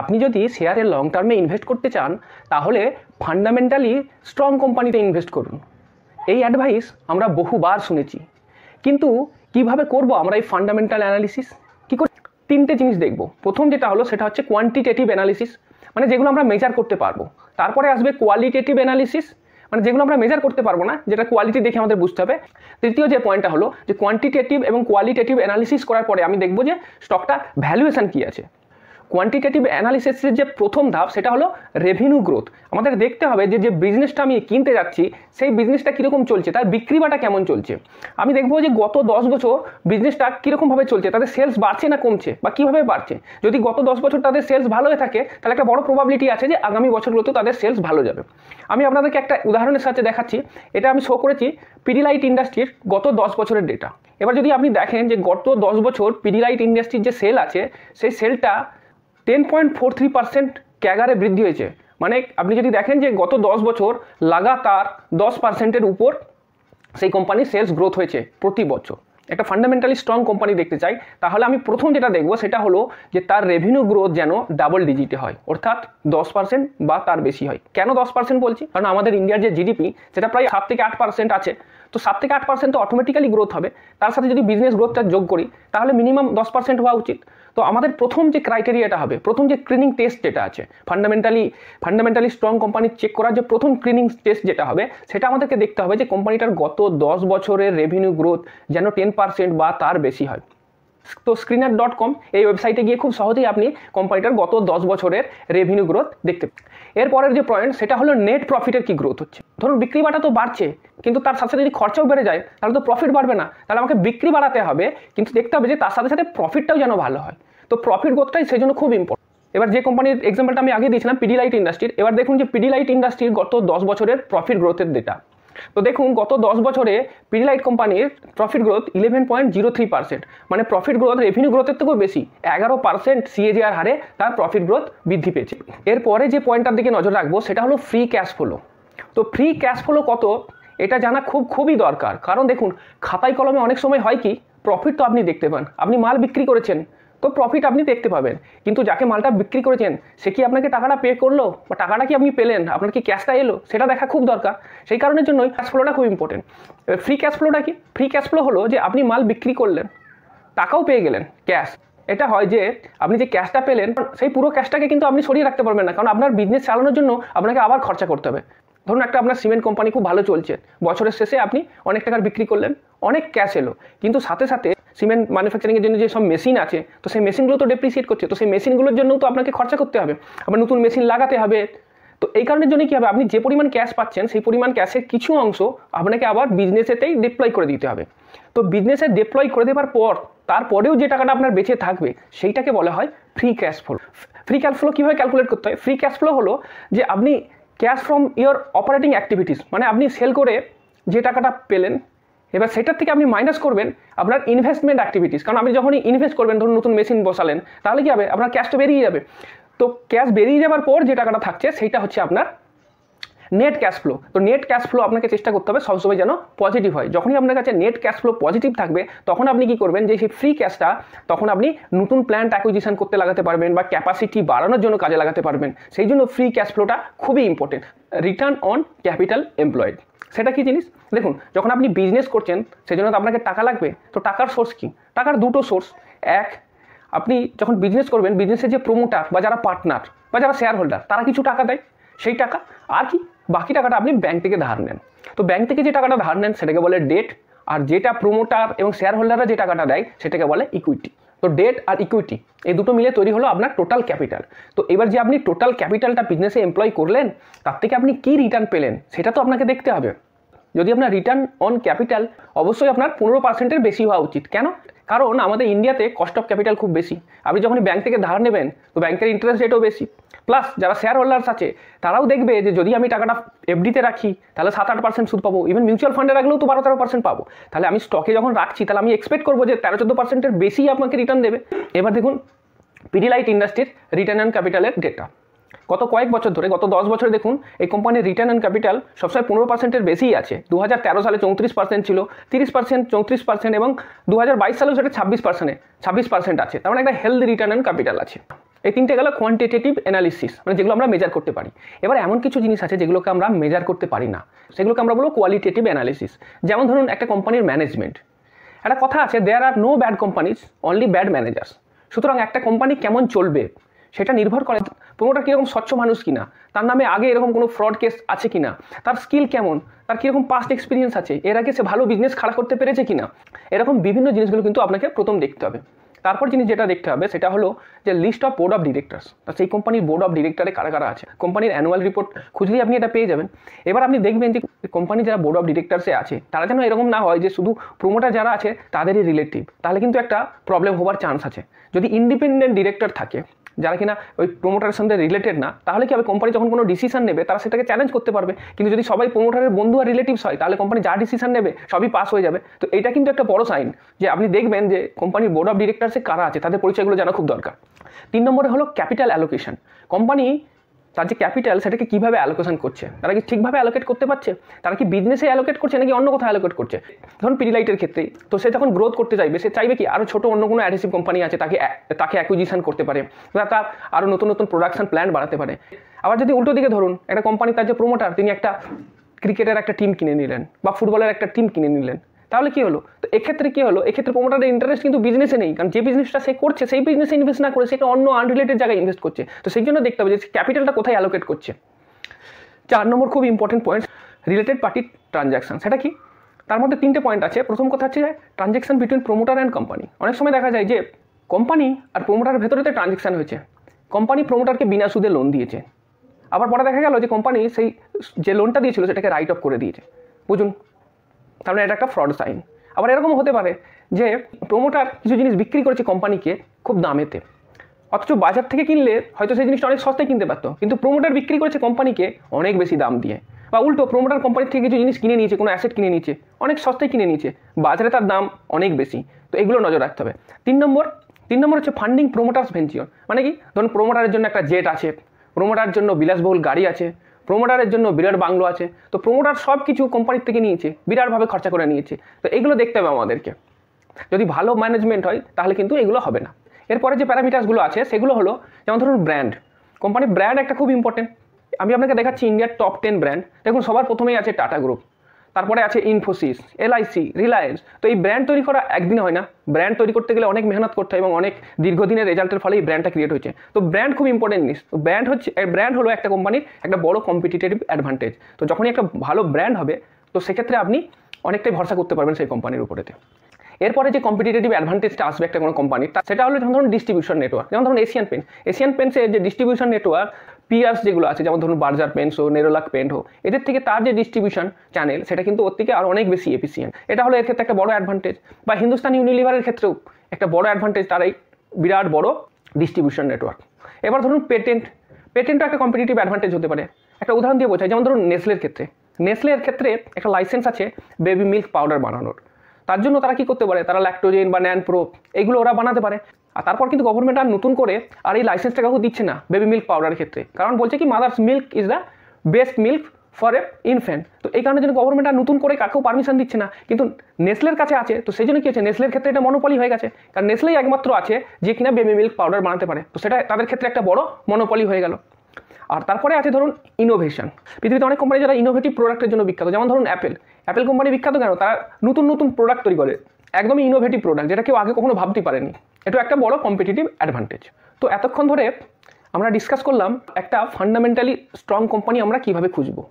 আপনি যদি শেয়ারে লং টার্মে ইনভেস্ট করতে চান তাহলে ফান্ডামেন্টালি স্ট্রং কোম্পানিতে ইনভেস্ট করুন। এই অ্যাডভাইস আমরা বহুবার শুনেছি, কিন্তু কিভাবে করব আমরা এই ফান্ডামেন্টাল অ্যানালিসিস? কী করে? তিনটে জিনিস দেখব। প্রথম যেটা হলো সেটা হচ্ছে কোয়ান্টিটেটিভ অ্যানালিসিস, মানে যেগুলো আমরা মেজার করতে পারবো। তারপরে আসবে কোয়ালিটেটিভ অ্যানালিসিস, মানে যেগুলো আমরা মেজার করতে পারবো না, যেটা কোয়ালিটি দেখে আমাদের বুঝতে হবে। তৃতীয় যে পয়েন্টটা হলো যে কোয়ান্টিটেটিভ এবং কোয়ালিটেটিভ অ্যানালিসিস করার পরে আমি দেখব যে স্টকটা ভ্যালুয়েশন কী আছে। কোয়ান্টিটেটিভ অ্যানালিসিসের যে প্রথম ধাপ সেটা হলো রেভিনিউ গ্রোথ। আমাদের দেখতে হবে যে যে বিজনেসটা আমি কিনতে যাচ্ছি সেই বিজনেসটা কীরকম চলছে, তার বিক্রি বাটা কেমন চলছে। আমি দেখবো যে গত 10 বছর বিজনেসটা কীরকমভাবে চলছে, তাদের সেলস বাড়ছে না কমছে বা কীভাবে বাড়ছে। যদি গত 10 বছর তাদের সেলস ভালো হয়ে থাকে তাহলে একটা বড় প্রবাবিলিটি আছে যে আগামী বছরগুলোতেও তাদের সেলস ভালো যাবে। আমি আপনাদেরকে একটা উদাহরণের সাথে দেখাচ্ছি। এটা আমি শো করেছি পিডিলাইট ইন্ডাস্ট্রির গত 10 বছরের ডেটা। এবার যদি আপনি দেখেন যে গত 10 বছর পিডিলাইট ইন্ডাস্ট্রির যে সেল আছে সেই সেলটা 10.43% ক্যাগারে বৃদ্ধি হয়েছে। মানে আপনি যদি দেখেন যে গত 10 বছর লাগাতার 10%-এর উপর সেই কোম্পানির সেলস গ্রোথ হয়েছে প্রতি বছর। একটা ফান্ডামেন্টালি স্ট্রং কোম্পানি দেখতে চাই তাহলে আমি প্রথম যেটা দেখব সেটা হলো যে তার রেভিনিউ গ্রোথ যেন ডাবল ডিজিটে হয়, অর্থাৎ 10% বা তার বেশি হয়। কেন 10% বলছি? কারণ আমাদের ইন্ডিয়ার যে জিডিপি সেটা প্রায় 7 থেকে 8% আছে। তো 7 থেকে 8% তো অটোমেটিক্যালি গ্রোথ হবে। তার সাথে যদি বিজনেস গ্রোথটা যোগ করি তাহলে মিনিমাম 10% হওয়া উচিত। তো আমাদের প্রথম যে ক্রাইটেরিয়াটা হবে, প্রথম যে স্ক্রিনিং টেস্ট যেটা আছে ফান্ডামেন্টালি স্ট্রং কোম্পানি চেক করার যে প্রথম স্ক্রিনিং টেস্ট যেটা হবে সেটা আমাদেরকে দেখতে হবে যে কোম্পানিটার গত 10 বছরের রেভিনিউ গ্রোথ যেন 10% বা তার বেশি হয়। তো screener.com এই ওয়েবসাইটে গিয়ে খুব সহজেই আপনি কোম্পানিটার গত 10 বছরের রেভিনিউ গ্রোথ দেখতে পাবেন। এরপরের যে পয়েন্ট সেটা হলো নেট প্রফিটের কি গ্রোথ হচ্ছে। ধরুন বিক্রি বাটা তো বাড়ছে, কিন্তু তার সাথে সাথে যদি খরচাও বেড়ে যায় তাহলে তো প্রফিট বাড়বে না। তাহলে আমাকে বিক্রি বাড়াতে হবে, কিন্তু দেখতে হবে যে তার সাথে সাথে প্রফিটটাও যেন ভালো হয়। তো প্রফিট গ্রোথটাই সেই জন্য খুব ইম্পর্টেন্ট। এবার যে কোম্পানির এক্সাম্পলটা আমি আগে দিয়েছিলাম পিডিলাইট ইন্ডাস্ট্রির, এবার দেখুন যে পিডিলাইট ইন্ডাস্ট্রির গত 10 বছরের প্রফিট গ্রোথের ডেটা। তো দেখুন গত 10 বছরে পিডিলাইট কোম্পানির প্রফিট গ্রোথ 11.03%, মানে প্রফিট গ্রোথ রেভিনিউ গ্রোথের থেকেও বেশি 11% CAGR হারে তার প্রফিট গ্রোথ বৃদ্ধি পেয়েছে। এরপরে যে পয়েন্টটার দিকে নজর রাখবো সেটা হলো ফ্রি ক্যাশ ফ্লো। তো ফ্রি ক্যাশ ফ্লো কত এটা জানা খুবই দরকার, কারণ দেখুন খাতায় কলমে অনেক সময় হয় কি, প্রফিট তো আপনি দেখতে পান, আপনি মাল বিক্রি করেছেন তো প্রফিট আপনি দেখতে পাবেন, কিন্তু যাকে মালটা বিক্রি করেছেন সে কি আপনাকে টাকাটা পে করলো বা টাকাটা কি আপনি পেলেন, আপনার কি ক্যাশটা এলো, সেটা দেখা খুব দরকার। সেই কারণের জন্যই ক্যাশ ফ্লোটা খুব ইম্পর্টেন্ট। ফ্রি ক্যাশ ফ্লোটা কি? ফ্রি ক্যাশ ফ্লো হলো যে আপনি মাল বিক্রি করলেন, টাকাও পেয়ে গেলেন, ক্যাশ। এটা হয় যে আপনি যে ক্যাশটা পেলেন সেই পুরো ক্যাশটাকে কিন্তু আপনি সরিয়ে রাখতে পারবেন না, কারণ আপনার বিজনেস চালানোর জন্য আপনাকে আবার খরচা করতে হবে। ধরুন একটা আপনার সিমেন্ট কোম্পানি খুব ভালো চলছে, বছরের শেষে আপনি অনেক টাকার বিক্রি করলেন, অনেক ক্যাশ এলো, কিন্তু সাথে সাথে সিমেন্ট ম্যানুফ্যাকচারিংয়ের জন্য যে সব মেশিন আছে তো সেই মেশিনগুলো তো ডেপ্রিসিয়েট করছে, তো সেই মেশিনগুলোর জন্যও তো আপনাকে খরচা করতে হবে, আবার নতুন মেশিন লাগাতে হবে। তো এই কারণের জন্য কী হবে, আপনি যে পরিমাণ ক্যাশ পাচ্ছেন সেই পরিমাণ ক্যাশের কিছু অংশ আপনাকে আবার বিজনেসেতেই ডিপ্লয় করে দিতে হবে। তো বিজনেসে ডিপ্লয় করে দেওয়ার পর তারপরেও যে টাকাটা আপনার বেঁচে থাকবে সেইটাকে বলা হয় free cash flow. Free cash flow কীভাবে ক্যালকুলেট করতে হয়? ফ্রি ক্যাশ ফ্লো হলো যে আপনি cash from your operating activities, মানে আপনি সেল করে যে টাকাটা পেলেন এবার সেটার থেকে আপনি মাইনাস করবেন আপনার ইনভেস্টমেন্ট অ্যাক্টিভিটিস। কারণ আপনি যখনই ইনভেস্ট করবেন, ধরুন নতুন মেশিন বসালেন, তাহলে কী হবে, আপনার ক্যাশ তো বেরিয়ে যাবে। তো ক্যাশ বেরিয়ে যাওয়ার পর যে টাকাটা থাকছে সেইটা হচ্ছে আপনার নেট ক্যাশ ফ্লো। তো নেট ক্যাশ ফ্লো আপনাকে চেষ্টা করতে হবে সবসময় যেন পজিটিভ হয়। যখনই আপনার কাছে নেট ক্যাশ ফ্লো পজিটিভ থাকবে তখন আপনি কি করবেন, যে সেই ফ্রি ক্যাশটা তখন আপনি নতুন প্ল্যান্ট অ্যাকুইজিশন করতে লাগাতে পারবেন বা ক্যাপাসিটি বাড়ানোর জন্য কাজে লাগাতে পারবেন। সেই জন্য ফ্রি ক্যাশ ফ্লোটা খুবই important. Return on capital employed সেটা কি জিনিস? দেখুন যখন আপনি বিজনেস করছেন সেই জন্য তো আপনাকে টাকা লাগবে। তো টাকার সোর্স কি? টাকার দুটো সোর্স। এক, আপনি যখন বিজনেস করবেন বিজনেসের যে প্রমোটার বা যারা পার্টনার বা যারা শেয়ার হোল্ডার তারা কিছু টাকা দেয়, সেই টাকা। আর কি, বাকি টাকাটা আপনি ব্যাংক থেকে ধার নেন। তো ব্যাংক থেকে যে টাকাটা ধার নেন সেটাকে বলে ডেট, আর যেটা প্রমোটার এবং শেয়ার হোল্ডাররা যে টাকাটা দেয় সেটাকে বলে ইকুইটি। তো ডেট আর ইকুইটি এই দুটো মিলে তৈরি হলো আপনার টোটাল ক্যাপিটাল। তো এবার যে আপনি টোটাল ক্যাপিটালটা বিজনেসে এমপ্লয় করলেন তার থেকে আপনি কী রিটার্ন পেলেন সেটা তো আপনাকে দেখতে হবে। যদি আপনার রিটার্ন অন ক্যাপিটাল অবশ্যই আপনার 15%-এর বেশি হওয়া উচিত। কেন? কারণ আমাদের ইন্ডিয়াতে কস্ট অফ ক্যাপিটাল খুব বেশি। আপনি যখনই ব্যাংক থেকে ধার নেবেন তো ব্যাংকের ইন্টারেস্ট রেটও বেশি। প্লাস যারা শেয়ার হোল্ডার্স আছে তারাও দেখবে যে যদি আমি টাকাটা এফডিতে রাখি তাহলে 7-8% সুদ পাবো, ইভেন মিউচুয়াল ফান্ডে রাখলেও তো 12-13% পাবো। তাহলে আমি স্টকে যখন রাখছি তাহলে আমি এক্সপেক্ট করবো যে 13-14%-এর বেশি আপনাকে রিটার্ন দেবে। এবার দেখুন পিডিলাইট ইন্ডাস্ট্রির রিটার্ন অন ক্যাপিটালের ডেটা। গত কয়েক বছর ধরে, গত 10 বছরে দেখুন এই কোম্পানির রিটার্ন অন ক্যাপিটাল সবসময় 15%-এর বেশিই আছে। 2013 সালে 34% ছিল, 30%, 34% এবং 2022 সালেও সেটা 26% আছে। তার মানে একটা হেলদি রিটার্ন অন ক্যাপিটাল আছে। এই তিনটে গেল কোয়ান্টিটেটিভ অ্যানালিসিস, মানে যেগুলো আমরা মেজার করতে পারি। এবার এমন কিছু জিনিস আছে যেগুলোকে আমরা মেজার করতে পারি না, সেগুলোকে আমরা বলবো কোয়ালিটেটিভ অ্যানালিসিস। যেমন ধরুন একটা কোম্পানির ম্যানেজমেন্ট। একটা কথা আছে, there are no bad companies, only bad managers. সুতরাং একটা কোম্পানি কেমন চলবে সেটা নির্ভর করে প্রমোটার কীরকম স্বচ্ছ মানুষ কিনা, তার নামে আগে এরকম কোনো ফ্রড কেস আছে কিনা, তার স্কিল কেমন, তার কীরকম পাস্ট এক্সপিরিয়েন্স আছে, এর আগে সে ভালো বিজনেস খাড়া করতে পেরেছে কিনা, এরকম বিভিন্ন জিনিসগুলো কিন্তু আপনাকে প্রথম দেখতে হবে। তারপর জিনিস যেটা দেখতে হবে সেটা হলো যে list of board of directors, সেই কোম্পানির বোর্ড অফ ডিরেক্টরে কারা কারা আছে। কোম্পানির অ্যানুয়াল রিপোর্ট খুঁজলেই আপনি এটা পেয়ে যাবেন। এবার আপনি দেখবেন যে কোম্পানি যারা বোর্ড অফ ডিরেক্টরসে আছে তারা যেন এরকম না হয় যে শুধু প্রমোটার যারা আছে তাদেরই রিলেটিভ, তাহলে কিন্তু একটা প্রবলেম হওয়ার চান্স আছে। যদি ইন্ডিপেন্ডেন্ট ডিরেক্টর থাকে যারা কিনা ওই প্রমোটারের সঙ্গে রিলেটেড না, তাহলে কি হবে, কোম্পানি যখন কোনো ডিসিশন নেবে তারা সেটাকে চ্যালেঞ্জ করতে পারবে। কিন্তু যদি সবাই প্রমোটারের বন্ধু আর রিলেটিভস হয় তাহলে কোম্পানি যা ডিসিশন নেবে সবই পাস হয়ে যাবে। তো এটা কিন্তু একটা বড় সাইন যে আপনি দেখবেন যে কোম্পানির বোর্ড অফ ডিরেক্টরসে কারা আছে, তাদের পরিচয়গুলো জানা খুব দরকার। 3 নম্বরে হলো ক্যাপিটাল অ্যালোকেশন। কোম্পানি তার যে ক্যাপিটাল সেটাকে কীভাবে অ্যালোকেশন করছে, তারা কি ঠিকভাবে অ্যালোকেট করতে পারছে, তারা কি বিজনেসে অ্যালোকেট করছে নাকি অন্য কোথাও অ্যালোকেট করছে। ধরুন পিডিলাইটের ক্ষেত্রেই তো সে যখন গ্রোথ করতে চাইবে সে চাইবে কি আরও ছোটো অন্য কোনো অ্যাডহেসিভ কোম্পানি আছে তাকে অ্যাকুইজিশন করতে পারে, তার আরও নতুন নতুন প্রোডাকশন প্ল্যান বাড়াতে পারে। আবার যদি উল্টো দিকে ধরুন একটা কোম্পানি, তার যে প্রমোটার তিনি একটা ক্রিকেটের একটা টিম কিনে নিলেন বা ফুটবলের একটা টিম কিনে নিলেন, তাহলে কি হলো, তো এক্ষেত্রে কি হলো, এক্ষেত্রে প্রমোটারের ইন্টারেস্ট কিন্তু বিজনেসে নেই, কারণ যে বিজনেসটা সে করছে সেই বিজনেসে ইনভেস্ট না করে সেটা অন্য আনরিলেটেড জায়গায় ইনভেস্ট করছে। তো সেই জন্য দেখতে হবে যে ক্যাপিটালটা কোথায় অ্যালোকেট করছে। 4 নম্বর খুব important point, related party transaction. সেটা কি, তার মধ্যে 3টে পয়েন্ট আছে। প্রথম কথা হচ্ছে transaction between promoter and company. অনেক সময় দেখা যায় যে কোম্পানি আর প্রমোটারের ভেতরেতে ট্রানজ্যাকশন হয়েছে, কোম্পানি প্রমোটারকে বিনা সুদে লোন দিয়েছে, আবার পরে দেখা গেল যে কোম্পানি সেই যে লোনটা দিয়েছিল সেটাকে রাইট অফ করে দিয়েছে। বুঝুন, তাহলে এটা একটা ফ্রড সাইন। আবার এরকম হতে পারে যে প্রমোটার কিছু জিনিস বিক্রি করেছে কোম্পানিকে খুব দামেতে, অথচ বাজার থেকে কিনলে হয়তো সেই জিনিসটা অনেক সস্তায় কিনতে পারতো, কিন্তু প্রমোটার বিক্রি করেছে কোম্পানিকে অনেক বেশি দাম দিয়ে। বা উল্টো প্রমোটার কোম্পানি থেকে কিছু জিনিস কিনে নিয়েছে, কোনো অ্যাসেট কিনে নিয়েছে, অনেক সস্তায় কিনে নিয়েছে, বাজারে তার দাম অনেক বেশি। তো এগুলো নজর রাখতে হবে। 3 নম্বর হচ্ছে ফান্ডিং প্রমোটার্স ভেঞ্চার। মানে কি, ধরুন প্রমোটারের জন্য একটা জেট আছে, প্রমোটারের জন্য বিলাসবহুল গাড়ি আছে, প্রমোটারের জন্য বিরাট বাংলো আছে, তো প্রমোটার সব কিছু কোম্পানির থেকে নিয়েছে, বিরাটভাবে খরচা করে নিয়েছে। তো এগুলো দেখতে হবে আমাদেরকে। যদি ভালো ম্যানেজমেন্ট হয় তাহলে কিন্তু এগুলো হবে না। এরপরে যে প্যারামিটার্সগুলো আছে সেগুলো হলো, যেমন ধরুন ব্র্যান্ড। কোম্পানির ব্র্যান্ড একটা খুব ইম্পর্টেন্ট। আমি আপনাকে দেখাচ্ছি ইন্ডিয়ার টপ 10 ব্র্যান্ড। দেখুন সবার প্রথমেই আছে টাটা গ্রুপ, তারপরে আছে ইনফোসিস, এলআইসি, রিলায়েন্স। তো এই ব্র্যান্ড তৈরি করা একদিনে হয় না, ব্র্যান্ড তৈরি করতে গেলে অনেক মেহনত করতে হয় এবং অনেক দীর্ঘদিনের রেজাল্টের ফলে এই ব্র্যান্ডটা ক্রিয়েট হয়েছে। তো ব্র্যান্ড খুব ইম্পর্টেন্ট জিনিস। তো ব্র্যান্ড হলো একটা কোম্পানির একটা বড় কম্পিটিটিভ অ্যাডভান্টেজ। তো যখনই একটা ভালো ব্র্যান্ড হবে তো সেক্ষেত্রে আপনি অনেকটাই ভরসা করতে পারবেন সেই কোম্পানির উপরেতে। এরপরে যে কম্পিটিটিভ অ্যাডভান্টেজটা আসবে একটা কোনো কোম্পানির, সেটা হলো যেমন ধরুন ডিস্ট্রিবিউশন নেটওয়ার্ক। যেমন ধরুন এশিয়ান পেন্টসের যে ডিস্ট্রিবিউশন নেটওয়ার্ক, পিয়ার্স যেগুলো আছে, যেমন ধরুন বার্জার পেন্টস ও নেরোলাক পেন্ট হোক, এদের থেকে তার যে ডিস্ট্রিবিউশন চ্যানেল সেটা কিন্তু ওর থেকে আর অনেক বেশি এফিসিয়েন্ট। এটা হলো এর ক্ষেত্রে একটা বড় অ্যাডভান্টেজ। বা হিন্দুস্তান ইউনিলিভারের ক্ষেত্রেও একটা বড় অ্যাডভান্টেজ, তার এই বিরাট বড় ডিস্ট্রিবিউশন নেটওয়ার্ক। এবার ধরুন পেটেন্টও একটা কম্পিটিটিভ অ্যাডভান্টেজ হতে পারে। একটা উদাহরণ দিয়ে বোঝায়, যেমন ধরুন নেসলের ক্ষেত্রে একটা লাইসেন্স আছে বেবি মিল্ক পাউডার বানানোর। তার জন্য তারা কি করতে পারে, তারা ল্যাকটোজেন বা ন্যানপ্রো এগুলো ওরা বানাতে পারে। আর তারপর কিন্তু গভর্নমেন্ট আর নতুন করে আর এই লাইসেন্সটা কাউকে দিচ্ছে না বেবি মিল্ক পাউডারের ক্ষেত্রে, কারণ বলছে কি mother's milk is the best milk for a infant. তো এই কারণে জন্য গভর্নমেন্ট আর নতুন করে কাকেও পারমিশন দিচ্ছে না, কিন্তু নেসলের কাছে আছে। তো সেই জন্য কি হচ্ছে, নেসলের ক্ষেত্রে এটা মনোপলি হয়ে গেছে, কারণ নেসলেই একমাত্র আছে যে কিনা বেবি মিল্ক পাউডার বানাতে পারে। তো সেটা তাদের ক্ষেত্রে একটা বড় মনোপলি হয়ে গেল। আর তারপরে আছে ধরুন ইনোভেশন। পৃথিবীতে অনেক কোম্পানি যারা ইনোভেটিভ প্রোডাক্টের জন্য বিখ্যাত, যেমন ধরুন অ্যাপেল কোম্পানি বিখ্যাত কেন, তারা নতুন প্রোডাক্ট তৈরি করে, একদমই ইনোভেটিভ প্রোডাক্ট যেটা কেউ আগে কখনো ভাবতে পারেনি। এটা একটা বড় কম্পিটিটিভ অ্যাডভান্টেজ। তো এতক্ষণ ধরে আমরা ডিসকাস করলাম একটা ফান্ডামেন্টালি স্ট্রং কোম্পানি আমরা কিভাবে খুঁজবো।